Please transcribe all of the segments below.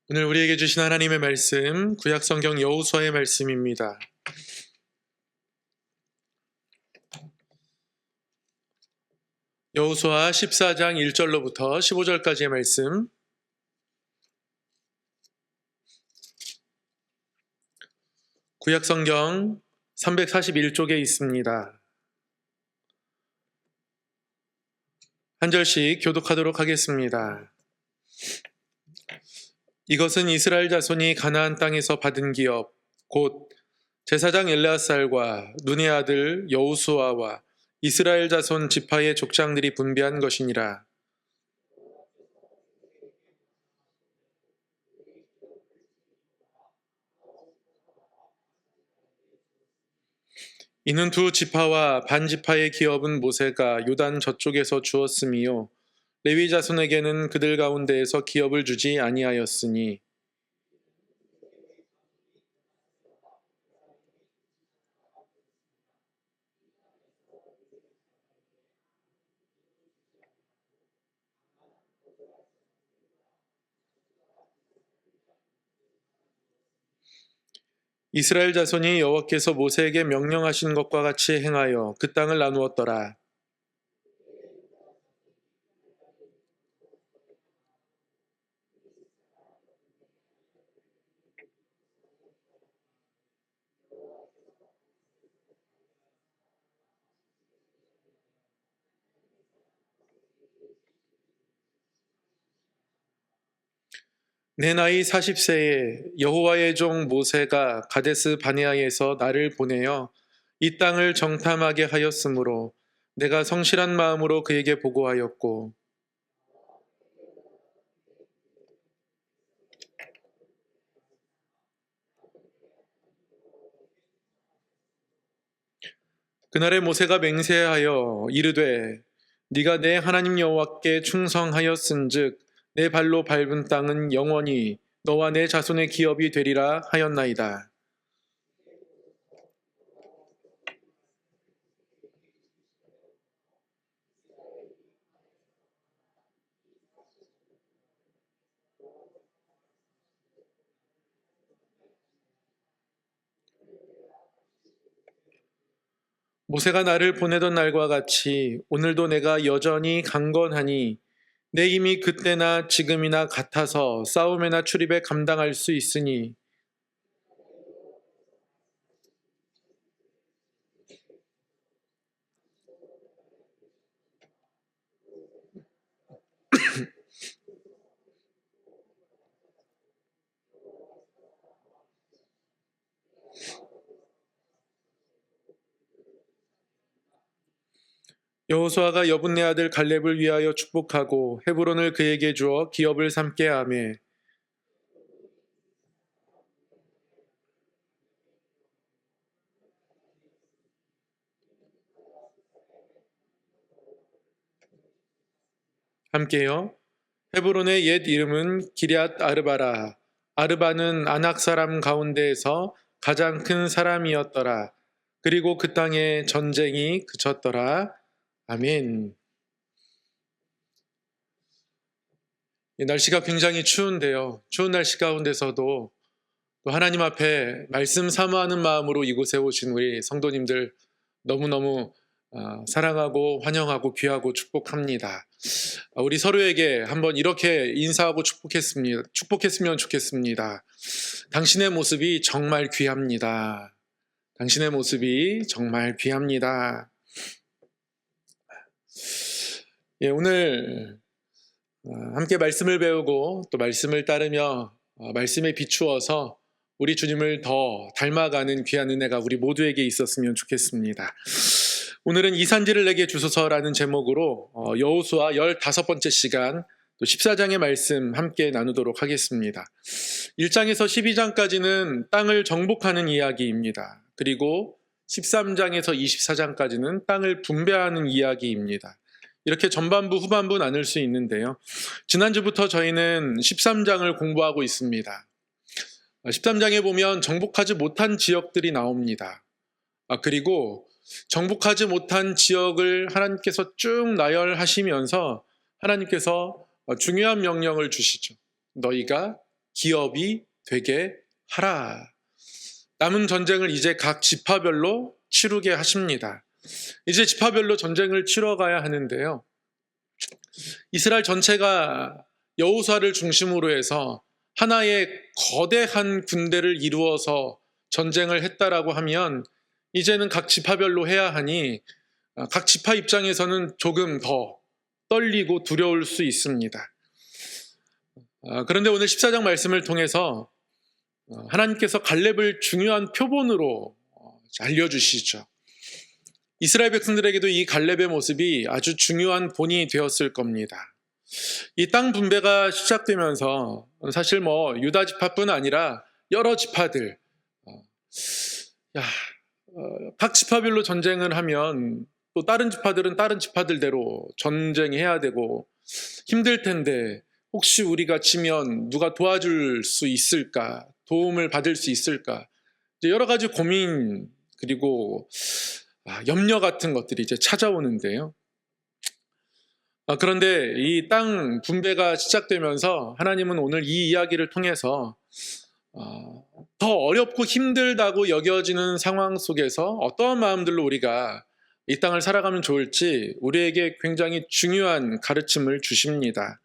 오늘 우리에게 주신 하나님의 말씀, 구약성경 여호수아의 말씀입니다. 여호수아 14장 1절로부터 15절까지의 말씀. 구약성경 341쪽에 있습니다. 한 절씩 교독하도록 하겠습니다. 이것은 이스라엘 자손이 가나안 땅에서 받은 기업, 곧 제사장 엘르앗살과 눈의 아들 여호수아와 이스라엘 자손 지파의 족장들이 분배한 것이니라. 이는 두 지파와 반 지파의 기업은 모세가 요단 저쪽에서 주었음이요 레위 자손에게는 그들 가운데에서 기업을 주지 아니하였으니 이스라엘 자손이 여호와께서 모세에게 명령하신 것과 같이 행하여 그 땅을 나누었더라. 내 나이 40세에 여호와의 종 모세가 가데스 바네아에서 나를 보내어 이 땅을 정탐하게 하였으므로 내가 성실한 마음으로 그에게 보고하였고 그날에 모세가 맹세하여 이르되 네가 내 하나님 여호와께 충성하였은즉 내 발로 밟은 땅은 영원히 너와 내 자손의 기업이 되리라 하였나이다. 모세가 나를 보내던 날과 같이 오늘도 내가 여전히 강건하니 내 힘이 그때나 지금이나 같아서 싸움에나 출입에 감당할 수 있으니 여호수아가 여분네 아들 갈렙을 위하여 축복하고 헤브론을 그에게 주어 기업을 삼게 하매 함께요. 헤브론의 옛 이름은 기럇 아르바라. 아르바는 아낙 사람 가운데에서 가장 큰 사람이었더라. 그리고 그 땅에 전쟁이 그쳤더라. 아멘. 날씨가 굉장히 추운데요. 추운 날씨 가운데서도 또 하나님 앞에 말씀 사모하는 마음으로 이곳에 오신 우리 성도님들 너무너무 사랑하고 환영하고 귀하고 축복합니다. 우리 서로에게 한번 이렇게 인사하고 축복했으면 좋겠습니다. 당신의 모습이 정말 귀합니다. 당신의 모습이 정말 귀합니다. 오늘 함께 말씀을 배우고 또 말씀을 따르며 말씀에 비추어서 우리 주님을 더 닮아가는 귀한 은혜가 우리 모두에게 있었으면 좋겠습니다. 오늘은 이산지를 내게 주소서라는 제목으로 여호수아 15번째 시간 또 14장의 말씀 함께 나누도록 하겠습니다. 1장에서 12장까지는 땅을 정복하는 이야기입니다. 그리고 13장에서 24장까지는 땅을 분배하는 이야기입니다. 이렇게 전반부 후반부 나눌 수 있는데요. 지난주부터 저희는 13장을 공부하고 있습니다. 13장에 보면 정복하지 못한 지역들이 나옵니다. 그리고 정복하지 못한 지역을 하나님께서 쭉 나열하시면서 하나님께서 중요한 명령을 주시죠. 너희가 기업이 되게 하라. 남은 전쟁을 이제 각 지파별로 치르게 하십니다. 이제 지파별로 전쟁을 치러가야 하는데요. 이스라엘 전체가 여호수아를 중심으로 해서 하나의 거대한 군대를 이루어서 전쟁을 했다라고 하면 이제는 각 지파별로 해야 하니 각 지파 입장에서는 조금 더 떨리고 두려울 수 있습니다. 그런데 오늘 14장 말씀을 통해서 하나님께서 갈렙을 중요한 표본으로 알려주시죠. 이스라엘 백성들에게도 이 갈렙의 모습이 아주 중요한 본이 되었을 겁니다. 이 땅 분배가 시작되면서 사실 유다 지파뿐 아니라 여러 지파들, 각 지파별로 전쟁을 하면 또 다른 지파들은 다른 지파들대로 전쟁해야 되고 힘들 텐데 혹시 우리가 지면 누가 도와줄 수 있을까? 도움을 받을 수 있을까? 여러 가지 고민 그리고 염려 같은 것들이 이제 찾아오는데요. 그런데 이 땅 분배가 시작되면서 하나님은 오늘 이 이야기를 통해서 더 어렵고 힘들다고 여겨지는 상황 속에서 어떠한 마음들로 우리가 이 땅을 살아가면 좋을지 우리에게 굉장히 중요한 가르침을 주십니다.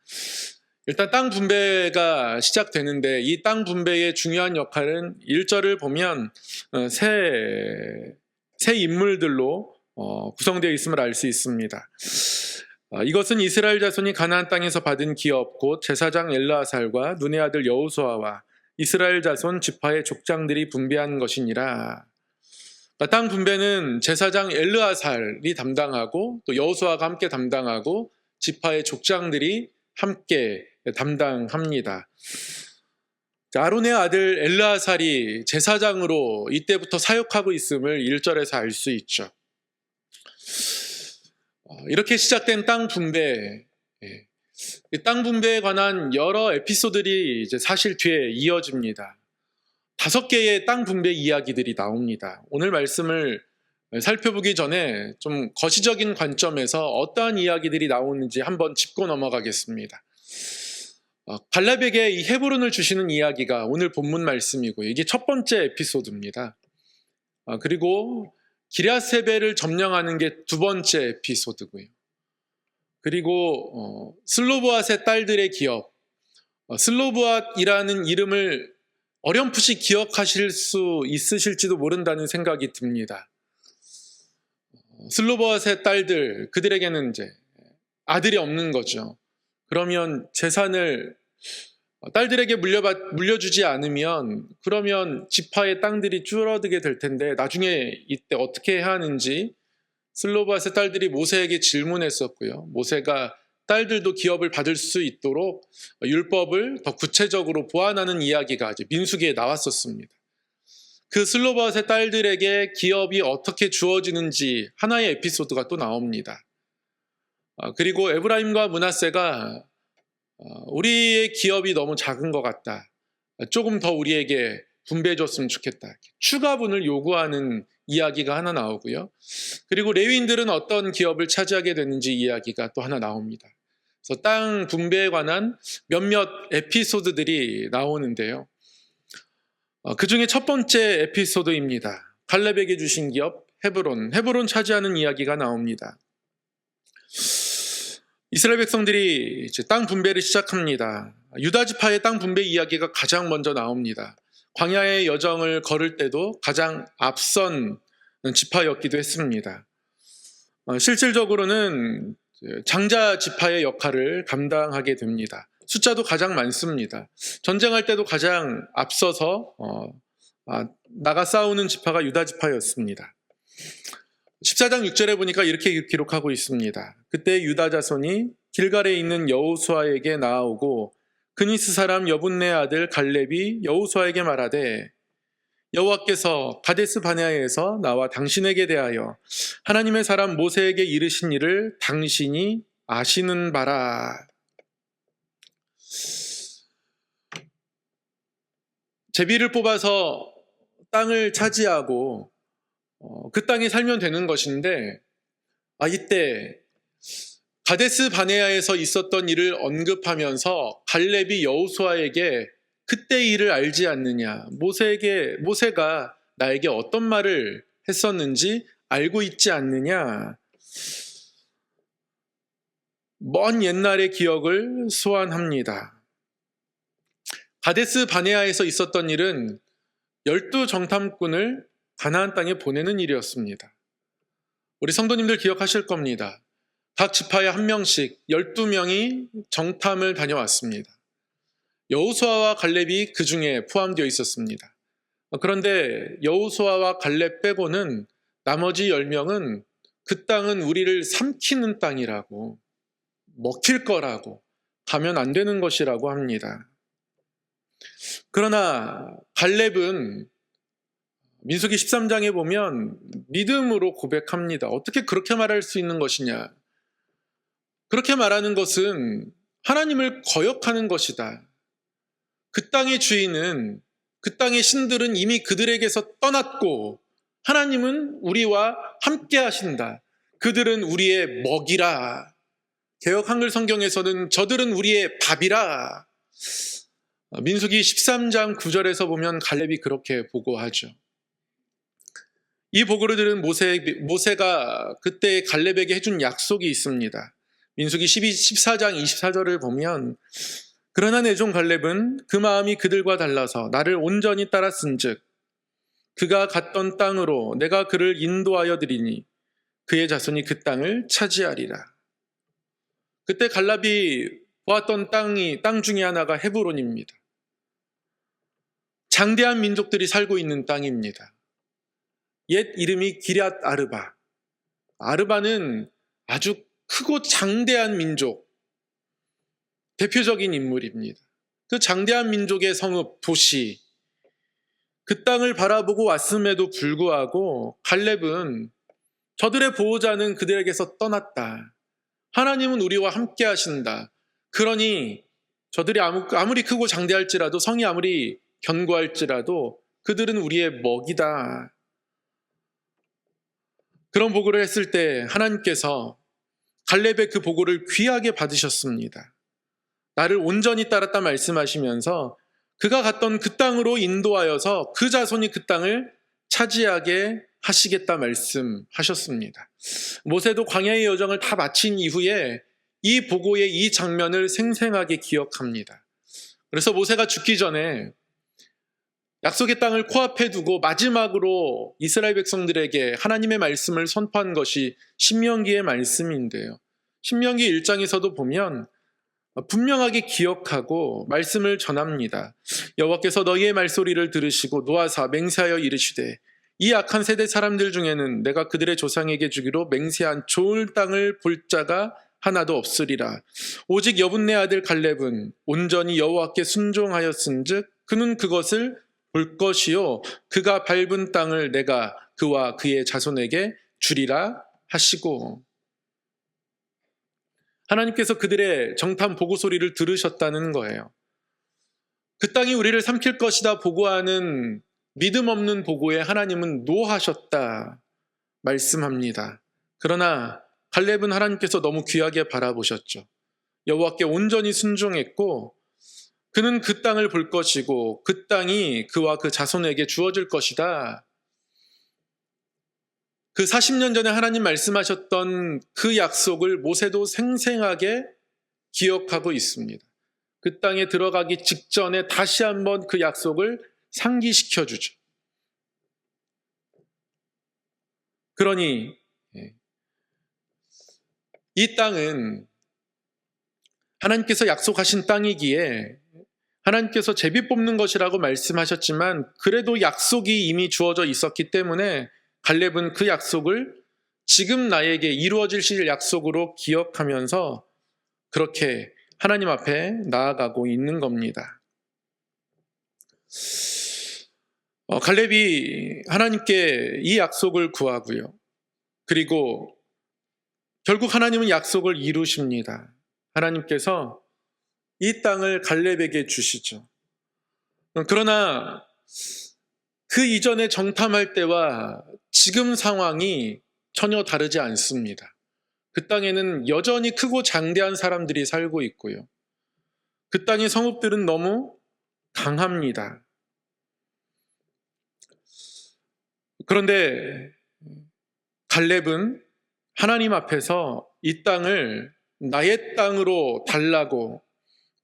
일단 땅 분배가 시작되는데 이 땅 분배의 중요한 역할은 1절을 보면 새 인물들로 구성되어 있음을 알 수 있습니다. 이것은 이스라엘 자손이 가나안 땅에서 받은 기업 곧 제사장 엘르아살과 눈의 아들 여호수아와 이스라엘 자손 지파의 족장들이 분배한 것이니라. 땅 분배는 제사장 엘르아살이 담당하고 또 여호수아가 함께 담당하고 지파의 족장들이 함께 담당합니다. 아론의 아들 엘르아살이 제사장으로 이때부터 사역하고 있음을 1절에서 알 수 있죠. 이렇게 시작된 땅 분배, 땅 분배에 관한 여러 에피소드들이 이제 사실 뒤에 이어집니다. 5개의 땅 분배 이야기들이 나옵니다. 오늘 말씀을 살펴보기 전에 좀 거시적인 관점에서 어떠한 이야기들이 나오는지 한번 짚고 넘어가겠습니다. 갈렙에게 이 헤브론을 주시는 이야기가 오늘 본문 말씀이고요. 이게 첫 번째 에피소드입니다. 그리고 기럇세벨을 점령하는 게 두 번째 에피소드고요. 그리고 슬로브앗의 딸들의 기업, 슬로브앗이라는 이름을 어렴풋이 기억하실 수 있으실지도 모른다는 생각이 듭니다. 슬로브앗의 딸들, 그들에게는 이제 아들이 없는 거죠. 그러면 재산을 딸들에게 물려주지 않으면 그러면 지파의 땅들이 줄어들게 될 텐데 나중에 이때 어떻게 해야 하는지 슬로브앗의 딸들이 모세에게 질문했었고요. 모세가 딸들도 기업을 받을 수 있도록 율법을 더 구체적으로 보완하는 이야기가 이제 민수기에 나왔었습니다. 그 슬로브앗의 딸들에게 기업이 어떻게 주어지는지 하나의 에피소드가 또 나옵니다. 그리고 에브라임과 므낫세가 우리의 기업이 너무 작은 것 같다. 조금 더 우리에게 분배해 줬으면 좋겠다. 추가분을 요구하는 이야기가 하나 나오고요. 그리고 레위인들은 어떤 기업을 차지하게 되는지 이야기가 또 하나 나옵니다. 그래서 땅 분배에 관한 몇몇 에피소드들이 나오는데요. 그 중에 첫 번째 에피소드입니다. 갈렙에게 주신 기업 헤브론 차지하는 이야기가 나옵니다. 이스라엘 백성들이 이제 땅 분배를 시작합니다. 유다 지파의 땅 분배 이야기가 가장 먼저 나옵니다. 광야의 여정을 걸을 때도 가장 앞선 지파였기도 했습니다. 실질적으로는 장자 지파의 역할을 감당하게 됩니다. 숫자도 가장 많습니다. 전쟁할 때도 가장 앞서서 나가 싸우는 지파가 유다 지파였습니다. 14장 6절에 보니까 이렇게 기록하고 있습니다. 그때 유다 자손이 길갈에 있는 여호수아에게 나아오고 그니스 사람 여분네 아들 갈렙이 여호수아에게 말하되 여호와께서 가데스 바네아에서 나와 당신에게 대하여 하나님의 사람 모세에게 이르신 일을 당신이 아시는 바라. 제비를 뽑아서 땅을 차지하고 그 땅에 살면 되는 것인데 이때 가데스 바네아에서 있었던 일을 언급하면서 갈렙이 여호수아에게 그때 일을 알지 않느냐? 모세가 나에게 어떤 말을 했었는지 알고 있지 않느냐? 먼 옛날의 기억을 소환합니다. 가데스 바네아에서 있었던 일은 12정탐꾼을 가나안 땅에 보내는 일이었습니다. 우리 성도님들 기억하실 겁니다. 각 지파에 한 명씩 12명이 정탐을 다녀왔습니다. 여호수아와 갈렙이 그 중에 포함되어 있었습니다. 그런데 여호수아와 갈렙 빼고는 나머지 10명은 그 땅은 우리를 삼키는 땅이라고, 먹힐 거라고, 가면 안 되는 것이라고 합니다. 그러나 갈렙은 민수기 13장에 보면 믿음으로 고백합니다. 어떻게 그렇게 말할 수 있는 것이냐? 그렇게 말하는 것은 하나님을 거역하는 것이다. 그 땅의 주인은, 그 땅의 신들은 이미 그들에게서 떠났고 하나님은 우리와 함께 하신다. 그들은 우리의 먹이라. 개역 한글 성경에서는 저들은 우리의 밥이라. 민수기 13장 9절에서 보면 갈렙이 그렇게 보고하죠. 이 보고를 들은 모세가 그때 갈렙에게 해준 약속이 있습니다. 민수기 14장 24절을 보면 그러나 내 종 갈렙은 그 마음이 그들과 달라서 나를 온전히 따랐은즉 그가 갔던 땅으로 내가 그를 인도하여 드리니 그의 자손이 그 땅을 차지하리라. 그때 갈렙이 보았던 땅 중에 하나가 헤브론입니다. 장대한 민족들이 살고 있는 땅입니다. 옛 이름이 기럇 아르바. 아르바는 아주 크고 장대한 민족, 대표적인 인물입니다. 그 장대한 민족의 성읍, 도시, 그 땅을 바라보고 왔음에도 불구하고 갈렙은 저들의 보호자는 그들에게서 떠났다. 하나님은 우리와 함께 하신다. 그러니 저들이 아무리 크고 장대할지라도, 성이 아무리 견고할지라도 그들은 우리의 먹이다. 그런 보고를 했을 때 하나님께서 갈렙의 그 보고를 귀하게 받으셨습니다. 나를 온전히 따랐다 말씀하시면서 그가 갔던 그 땅으로 인도하여서 그 자손이 그 땅을 차지하게 하시겠다 말씀하셨습니다. 모세도 광야의 여정을 다 마친 이후에 이 보고의 이 장면을 생생하게 기억합니다. 그래서 모세가 죽기 전에 약속의 땅을 코앞에 두고 마지막으로 이스라엘 백성들에게 하나님의 말씀을 선포한 것이 신명기의 말씀인데요. 신명기 1장에서도 보면 분명하게 기억하고 말씀을 전합니다. 여호와께서 너희의 말소리를 들으시고 노하사 맹세하여 이르시되 이 악한 세대 사람들 중에는 내가 그들의 조상에게 주기로 맹세한 좋을 땅을 볼 자가 하나도 없으리라. 오직 여분네 아들 갈렙은 온전히 여호와께 순종하였은즉 그는 그것을 볼 것이요 그가 밟은 땅을 내가 그와 그의 자손에게 주리라 하시고, 하나님께서 그들의 정탐 보고 소리를 들으셨다는 거예요. 그 땅이 우리를 삼킬 것이다 보고하는 믿음 없는 보고에 하나님은 노하셨다 말씀합니다. 그러나 갈렙은 하나님께서 너무 귀하게 바라보셨죠. 여호와께 온전히 순종했고 그는 그 땅을 볼 것이고 그 땅이 그와 그 자손에게 주어질 것이다. 그 40년 전에 하나님 말씀하셨던 그 약속을 모세도 생생하게 기억하고 있습니다. 그 땅에 들어가기 직전에 다시 한번 그 약속을 상기시켜 주죠. 그러니 이 땅은 하나님께서 약속하신 땅이기에 하나님께서 제비 뽑는 것이라고 말씀하셨지만 그래도 약속이 이미 주어져 있었기 때문에 갈렙은 그 약속을 지금 나에게 이루어질 약속으로 기억하면서 그렇게 하나님 앞에 나아가고 있는 겁니다. 갈렙이 하나님께 이 약속을 구하고요. 그리고 결국 하나님은 약속을 이루십니다. 하나님께서 이 땅을 갈렙에게 주시죠. 그러나 그 이전에 정탐할 때와 지금 상황이 전혀 다르지 않습니다. 그 땅에는 여전히 크고 장대한 사람들이 살고 있고요. 그 땅의 성읍들은 너무 강합니다. 그런데 갈렙은 하나님 앞에서 이 땅을 나의 땅으로 달라고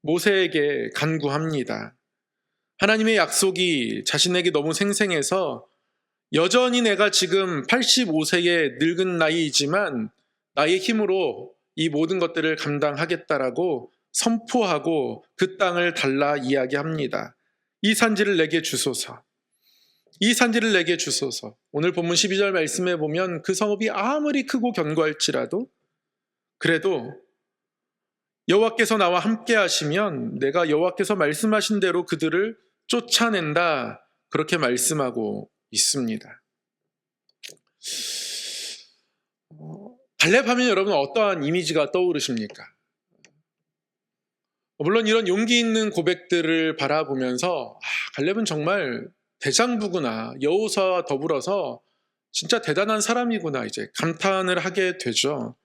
모세에게 간구합니다. 하나님의 약속이 자신에게 너무 생생해서 여전히 내가 지금 85세의 늙은 나이이지만 나의 힘으로 이 모든 것들을 감당하겠다라고 선포하고 그 땅을 달라 이야기합니다. 이 산지를 내게 주소서. 이 산지를 내게 주소서. 오늘 본문 12절 말씀에 보면 그 성읍이 아무리 크고 견고할지라도 그래도 여호와께서 나와 함께 하시면 내가 여호와께서 말씀하신 대로 그들을 쫓아낸다. 그렇게 말씀하고 있습니다. 갈렙 하면 여러분 어떠한 이미지가 떠오르십니까? 물론 이런 용기 있는 고백들을 바라보면서 갈렙은 정말 대장부구나, 여호수아와 더불어서 진짜 대단한 사람이구나 이제 감탄을 하게 되죠.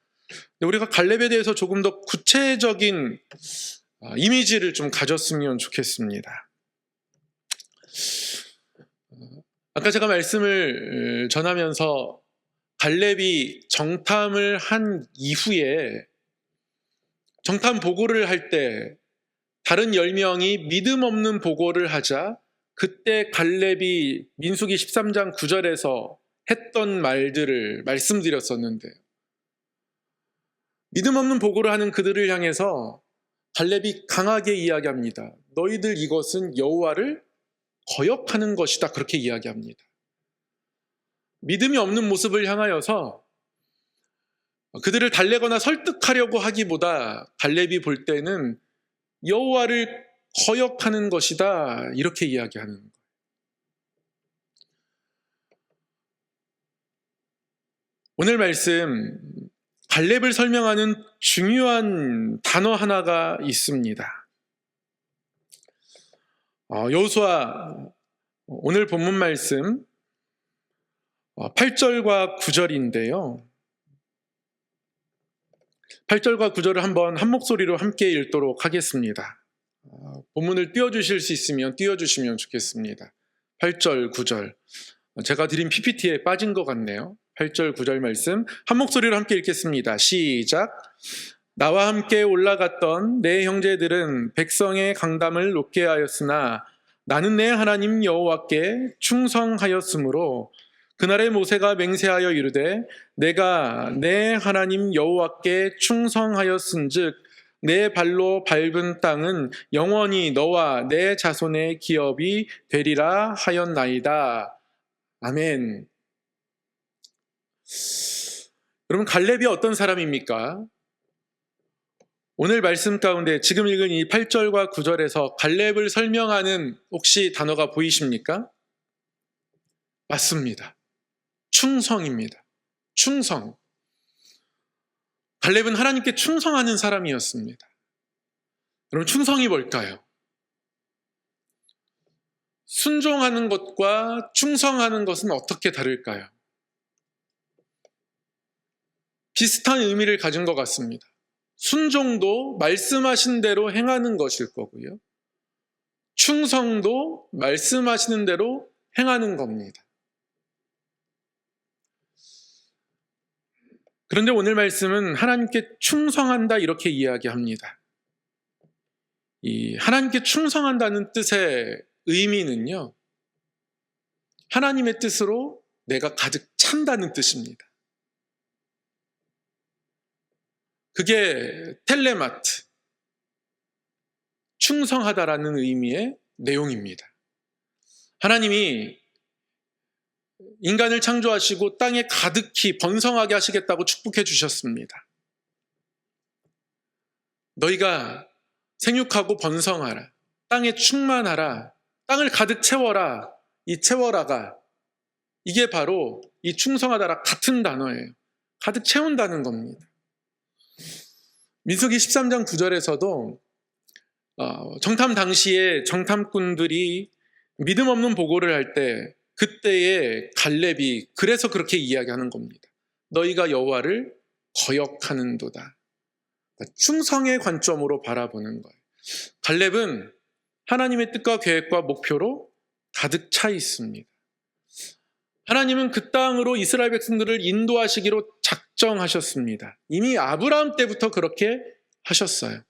우리가 갈렙에 대해서 조금 더 구체적인 이미지를 좀 가졌으면 좋겠습니다. 아까 제가 말씀을 전하면서 갈렙이 정탐을 한 이후에 정탐 보고를 할 때 다른 10명이 믿음 없는 보고를 하자 그때 갈렙이 민수기 13장 9절에서 했던 말들을 말씀드렸었는데 믿음 없는 보고를 하는 그들을 향해서 갈렙이 강하게 이야기합니다. 너희들 이것은 여호와를 거역하는 것이다. 그렇게 이야기합니다. 믿음이 없는 모습을 향하여서 그들을 달래거나 설득하려고 하기보다 갈렙이 볼 때는 여호와를 거역하는 것이다. 이렇게 이야기하는 거예요. 오늘 말씀 갈렙을 설명하는 중요한 단어 하나가 있습니다. 여호수아 오늘 본문 말씀 8절과 9절인데요. 8절과 9절을 한번 한 목소리로 함께 읽도록 하겠습니다. 본문을 띄워주실 수 있으면 띄워주시면 좋겠습니다. 8절, 9절. 제가 드린 PPT에 빠진 것 같네요. 8절, 9절 말씀 한 목소리로 함께 읽겠습니다. 시작. 나와 함께 올라갔던 내 형제들은 백성의 강담을 높게 하였으나 나는 내 하나님 여호와께 충성하였으므로 그날에 모세가 맹세하여 이르되 내가 내 하나님 여호와께 충성하였은즉 내 발로 밟은 땅은 영원히 너와 내 자손의 기업이 되리라 하였나이다. 아멘. 여러분 갈렙이 어떤 사람입니까? 오늘 말씀 가운데 지금 읽은 이 8절과 9절에서 갈렙을 설명하는 혹시 단어가 보이십니까? 맞습니다. 충성입니다. 충성. 갈렙은 하나님께 충성하는 사람이었습니다. 여러분 충성이 뭘까요? 순종하는 것과 충성하는 것은 어떻게 다를까요? 비슷한 의미를 가진 것 같습니다. 순종도 말씀하신 대로 행하는 것일 거고요. 충성도 말씀하시는 대로 행하는 겁니다. 그런데 오늘 말씀은 하나님께 충성한다 이렇게 이야기합니다. 이 하나님께 충성한다는 뜻의 의미는요. 하나님의 뜻으로 내가 가득 찬다는 뜻입니다. 그게 텔레마트, 충성하다라는 의미의 내용입니다. 하나님이 인간을 창조하시고 땅에 가득히 번성하게 하시겠다고 축복해 주셨습니다. 너희가 생육하고 번성하라. 땅에 충만하라. 땅을 가득 채워라. 이 채워라가 이게 바로 이 충성하다라 같은 단어예요. 가득 채운다는 겁니다. 민수기 13장 9절에서도 정탐 당시에 정탐꾼들이 믿음 없는 보고를 할 때 그때의 갈렙이 그래서 그렇게 이야기하는 겁니다. 너희가 여호와를 거역하는도다. 충성의 관점으로 바라보는 거예요. 갈렙은 하나님의 뜻과 계획과 목표로 가득 차 있습니다. 하나님은 그 땅으로 이스라엘 백성들을 인도하시기로 작정하셨습니다. 이미 아브라함 때부터 그렇게 하셨어요.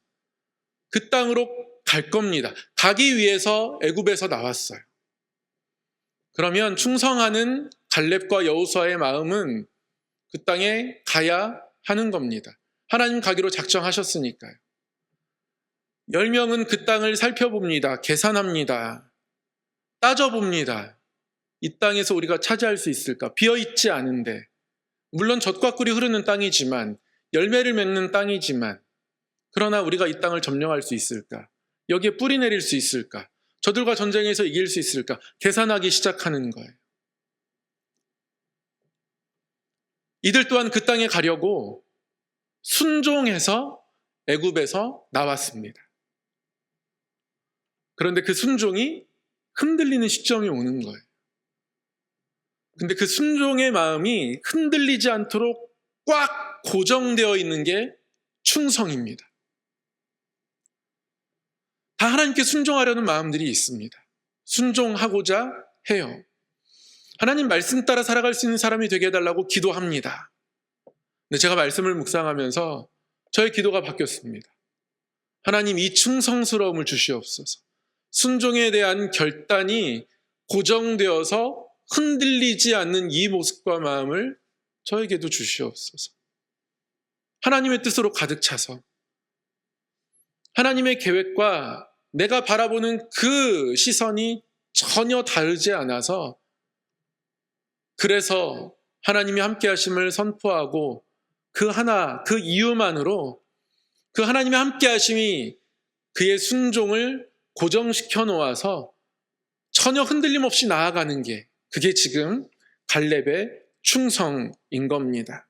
그 땅으로 갈 겁니다. 가기 위해서 애굽에서 나왔어요. 그러면 충성하는 갈렙과 여호수아의 마음은 그 땅에 가야 하는 겁니다. 하나님 가기로 작정하셨으니까요. 10명은 그 땅을 살펴봅니다. 계산합니다. 따져봅니다. 이 땅에서 우리가 차지할 수 있을까? 비어있지 않은데, 물론 젖과 꿀이 흐르는 땅이지만, 열매를 맺는 땅이지만, 그러나 우리가 이 땅을 점령할 수 있을까? 여기에 뿌리 내릴 수 있을까? 저들과 전쟁에서 이길 수 있을까? 계산하기 시작하는 거예요. 이들 또한 그 땅에 가려고 순종해서 애굽에서 나왔습니다. 그런데 그 순종이 흔들리는 시점이 오는 거예요. 근데 그 순종의 마음이 흔들리지 않도록 꽉 고정되어 있는 게 충성입니다. 다 하나님께 순종하려는 마음들이 있습니다. 순종하고자 해요. 하나님 말씀 따라 살아갈 수 있는 사람이 되게 해달라고 기도합니다. 근데 제가 말씀을 묵상하면서 저의 기도가 바뀌었습니다. 하나님 이 충성스러움을 주시옵소서. 순종에 대한 결단이 고정되어서 흔들리지 않는 이 모습과 마음을 저에게도 주시옵소서. 하나님의 뜻으로 가득 차서 하나님의 계획과 내가 바라보는 그 시선이 전혀 다르지 않아서 그래서 하나님이 함께 하심을 선포하고 그 이유만으로 그 하나님의 함께 하심이 그의 순종을 고정시켜 놓아서 전혀 흔들림 없이 나아가는 게 그게 지금 갈렙의 충성인 겁니다.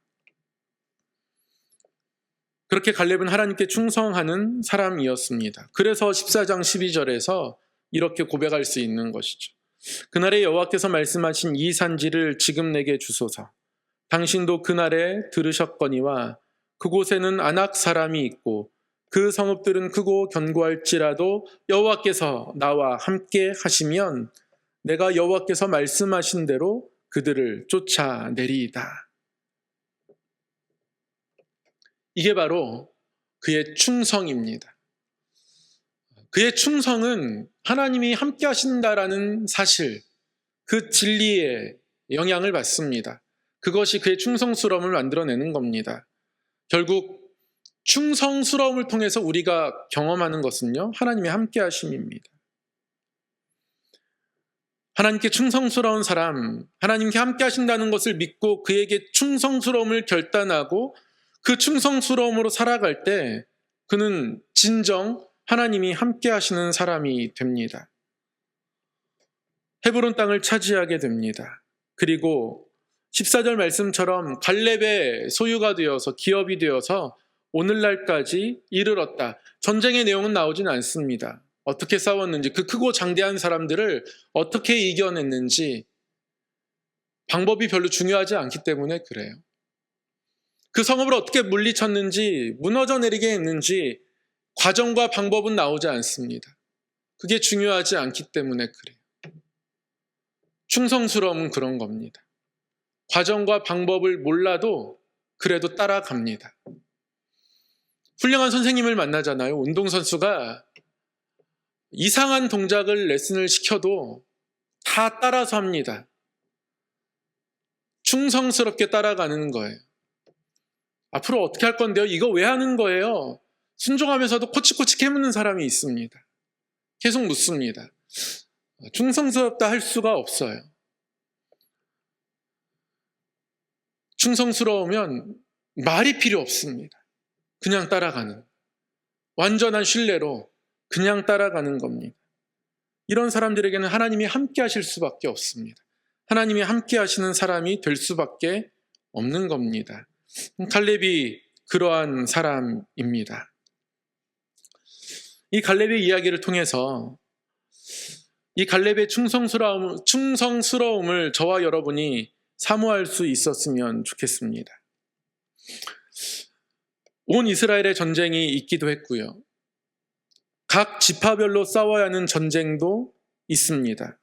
그렇게 갈렙은 하나님께 충성하는 사람이었습니다. 그래서 14장 12절에서 이렇게 고백할 수 있는 것이죠. 그날에 여호와께서 말씀하신 이 산지를 지금 내게 주소서. 당신도 그날에 들으셨거니와 그곳에는 아낙 사람이 있고 그 성읍들은 크고 견고할지라도 여호와께서 나와 함께 하시면 내가 여호와께서 말씀하신 대로 그들을 쫓아내리이다. 이게 바로 그의 충성입니다. 그의 충성은 하나님이 함께 하신다라는 사실, 그 진리에 영향을 받습니다. 그것이 그의 충성스러움을 만들어내는 겁니다. 결국 충성스러움을 통해서 우리가 경험하는 것은요, 하나님의 함께 하심입니다. 하나님께 충성스러운 사람, 하나님께 함께 하신다는 것을 믿고 그에게 충성스러움을 결단하고 그 충성스러움으로 살아갈 때 그는 진정 하나님이 함께 하시는 사람이 됩니다. 헤브론 땅을 차지하게 됩니다. 그리고 14절 말씀처럼 갈렙의 소유가 되어서 기업이 되어서 오늘날까지 이르렀다. 전쟁의 내용은 나오진 않습니다. 어떻게 싸웠는지, 그 크고 장대한 사람들을 어떻게 이겨냈는지 방법이 별로 중요하지 않기 때문에 그래요. 그 성읍을 어떻게 물리쳤는지, 무너져 내리게 했는지 과정과 방법은 나오지 않습니다. 그게 중요하지 않기 때문에 그래요. 충성스러움은 그런 겁니다. 과정과 방법을 몰라도 그래도 따라갑니다. 훌륭한 선생님을 만나잖아요. 운동선수가 이상한 동작을 레슨을 시켜도 다 따라서 합니다. 충성스럽게 따라가는 거예요. 앞으로 어떻게 할 건데요? 이거 왜 하는 거예요? 순종하면서도 코치코치 캐묻는 사람이 있습니다. 계속 묻습니다. 충성스럽다 할 수가 없어요. 충성스러우면 말이 필요 없습니다. 그냥 따라가는, 완전한 신뢰로 그냥 따라가는 겁니다. 이런 사람들에게는 하나님이 함께 하실 수밖에 없습니다. 하나님이 함께 하시는 사람이 될 수밖에 없는 겁니다. 갈렙이 그러한 사람입니다. 이 갈렙의 이야기를 통해서 이 갈렙의 충성스러움을 저와 여러분이 사모할 수 있었으면 좋겠습니다. 온 이스라엘의 전쟁이 있기도 했고요. 각 지파별로 싸워야 하는 전쟁도 있습니다.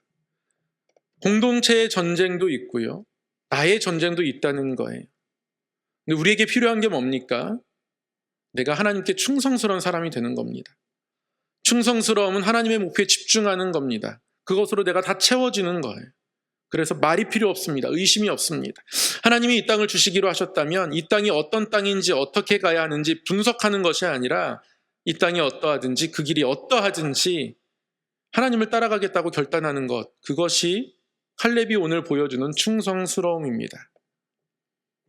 공동체의 전쟁도 있고요. 나의 전쟁도 있다는 거예요. 근데 우리에게 필요한 게 뭡니까? 내가 하나님께 충성스러운 사람이 되는 겁니다. 충성스러움은 하나님의 목표에 집중하는 겁니다. 그것으로 내가 다 채워지는 거예요. 그래서 말이 필요 없습니다. 의심이 없습니다. 하나님이 이 땅을 주시기로 하셨다면 이 땅이 어떤 땅인지 어떻게 가야 하는지 분석하는 것이 아니라 이 땅이 어떠하든지 그 길이 어떠하든지 하나님을 따라가겠다고 결단하는 것, 그것이 칼렙이 오늘 보여주는 충성스러움입니다.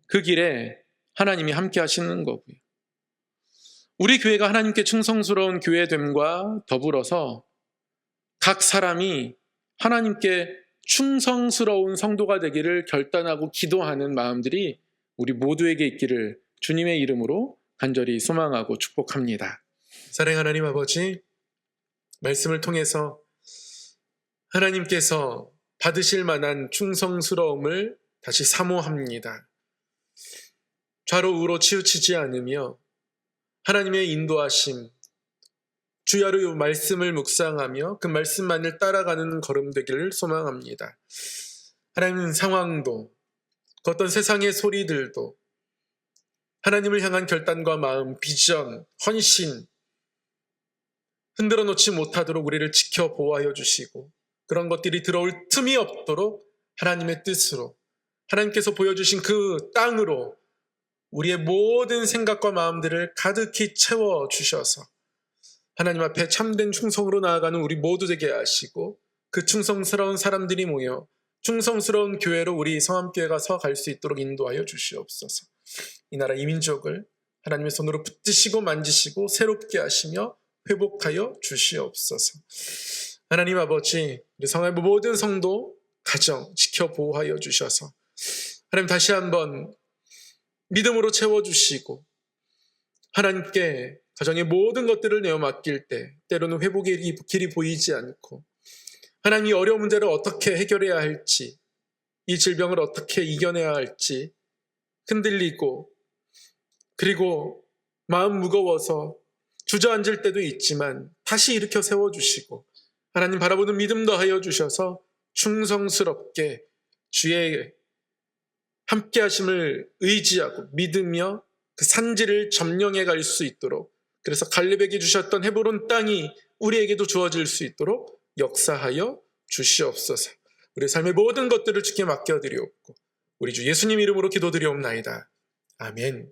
그 길에 하나님이 함께 하시는 거고요. 우리 교회가 하나님께 충성스러운 교회됨과 더불어서 각 사람이 하나님께 충성스러운 성도가 되기를 결단하고 기도하는 마음들이 우리 모두에게 있기를 주님의 이름으로 간절히 소망하고 축복합니다. 사랑하는 하나님 아버지, 말씀을 통해서 하나님께서 받으실 만한 충성스러움을 다시 사모합니다. 좌로 우로 치우치지 않으며 하나님의 인도하심, 주야로 말씀을 묵상하며 그 말씀만을 따라가는 걸음 되기를 소망합니다. 하나님 상황도, 그 어떤 세상의 소리들도 하나님을 향한 결단과 마음, 비전, 헌신 흔들어 놓지 못하도록 우리를 지켜 보호하여 주시고 그런 것들이 들어올 틈이 없도록 하나님의 뜻으로 하나님께서 보여주신 그 땅으로 우리의 모든 생각과 마음들을 가득히 채워주셔서 하나님 앞에 참된 충성으로 나아가는 우리 모두 되게 하시고 그 충성스러운 사람들이 모여 충성스러운 교회로 우리 성함교회가 서갈 수 있도록 인도하여 주시옵소서. 이 나라 이 민족을 하나님의 손으로 붙드시고 만지시고 새롭게 하시며 회복하여 주시옵소서. 하나님 아버지, 우리 성함의 모든 성도 가정 지켜 보호하여 주셔서 하나님 다시 한번 믿음으로 채워주시고 하나님께 가정의 모든 것들을 내어 맡길 때 때로는 회복의 길이 보이지 않고 하나님이 어려운 문제를 어떻게 해결해야 할지 이 질병을 어떻게 이겨내야 할지 흔들리고 그리고 마음 무거워서 주저앉을 때도 있지만 다시 일으켜 세워주시고 하나님 바라보는 믿음 더하여 주셔서 충성스럽게 주의 함께 하심을 의지하고 믿으며 그 산지를 점령해 갈 수 있도록 그래서 갈렙에게 주셨던 헤브론 땅이 우리에게도 주어질 수 있도록 역사하여 주시옵소서. 우리 삶의 모든 것들을 주께 맡겨드리옵고 우리 주 예수님 이름으로 기도드리옵나이다. 아멘.